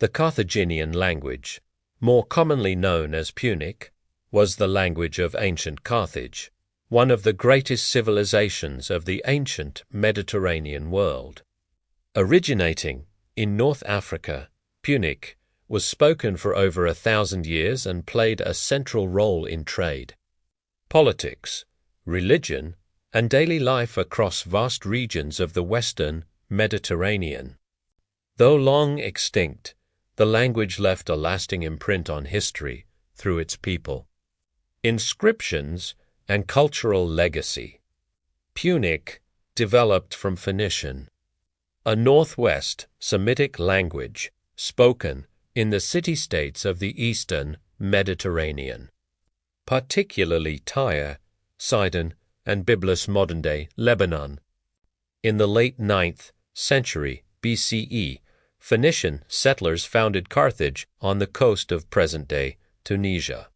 The Carthaginian language, more commonly known as Punic, was the language of ancient Carthage, one of the greatest civilizations of the ancient Mediterranean world. Originating in North Africa, Punic was spoken for over 1,000 years and played a central role in trade, politics, religion, and daily life across vast regions of the Western Mediterranean. Though long extinct, the language left a lasting imprint on history through its people, inscriptions, and cultural legacy. Punic developed from Phoenician, a Northwest Semitic language spoken in the city-states of the Eastern Mediterranean, particularly Tyre, Sidon, and Byblos, modern-day Lebanon. In the late 9th century BCE, Phoenician settlers founded Carthage on the coast of present-day Tunisia.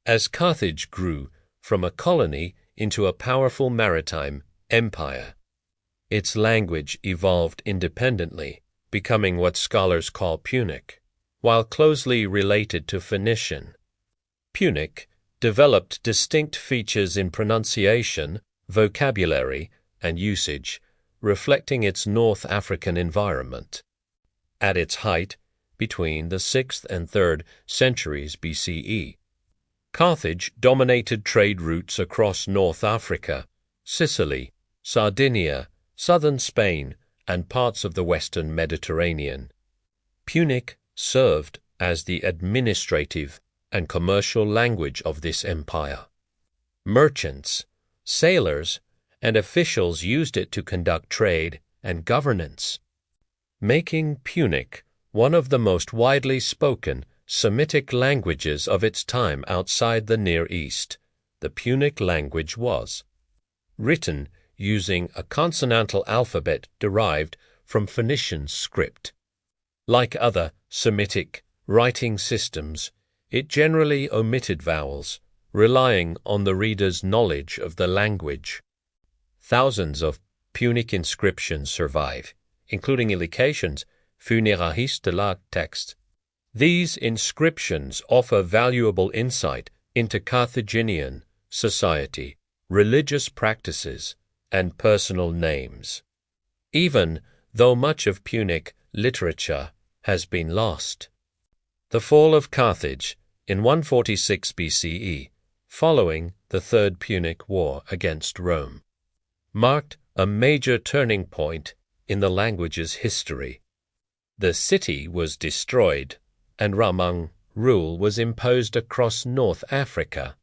As Carthage grew from a colony into a powerful maritime empire, its language evolved independently, becoming what scholars call Punic, while closely related to Phoenician. Punic developed distinct features in pronunciation, vocabulary, and usage, reflecting its North African environment. At its height, between the 6th and 3rd centuries BCE, Carthage dominated trade routes across North Africa, Sicily, Sardinia, southern Spain, and parts of the western Mediterranean. Punic served as the administrative and commercial language of this empire. Merchants, sailors, and officials used it to conduct trade and governance, making Punic one of the most widely spoken Semitic languages of its time outside the Near East. The Punic language was written using a consonantal alphabet derived from Phoenician script. Like other Semitic writing systems, it generally omitted vowels, relying on the reader's knowledge of the language. Thousands of Punic inscriptions survive, including indications, funéraires de la text. These inscriptions offer valuable insight into Carthaginian society, religious practices, and personal names. Even though much of Punic literature has been lost. The fall of Carthage in 146 BCE, following the Third Punic War against Rome, marked a major turning point in the language's history. The city was destroyed, and Roman rule was imposed across North Africa.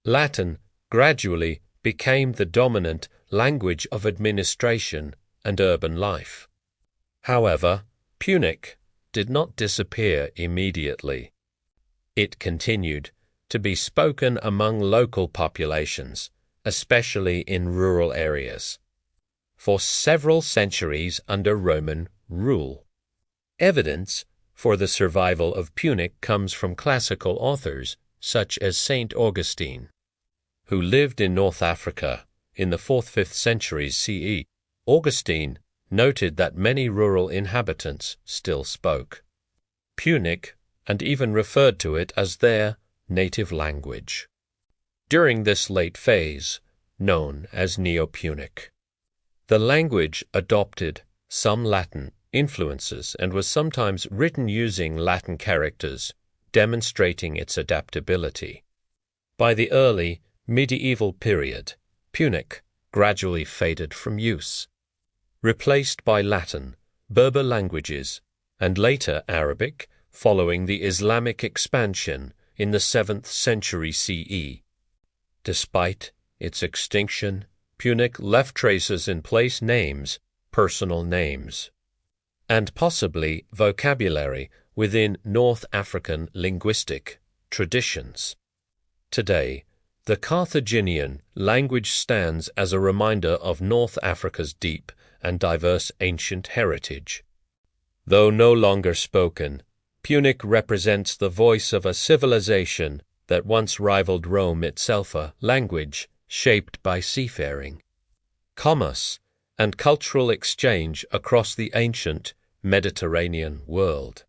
Latin gradually became the dominant language of administration and urban life. However, Punic did not disappear immediately. It continued to be spoken among local populations, especially in rural areas, for several centuries under Roman rule. Evidence for the survival of Punic comes from classical authors such as Saint Augustine, who lived in North Africa in the 4th–5th centuries CE. Augustine noted that many rural inhabitants still spoke Punic and even referred to it as their native language. During this late phase, known as Neo-Punic, the language adopted some Latin influences and was sometimes written using Latin characters, demonstrating its adaptability. By the early medieval period, Punic gradually faded from use, replaced by Latin, Berber languages, and later Arabic, following the Islamic expansion in the 7th century CE. Despite its extinction, Punic left traces in place names, personal names, and possibly vocabulary within North African linguistic traditions. Today, the Carthaginian language stands as a reminder of North Africa's deep and diverse ancient heritage. Though no longer spoken, Punic represents the voice of a civilization that once rivaled Rome itself, a language shaped by seafaring, commerce, and cultural exchange across the ancient Mediterranean world.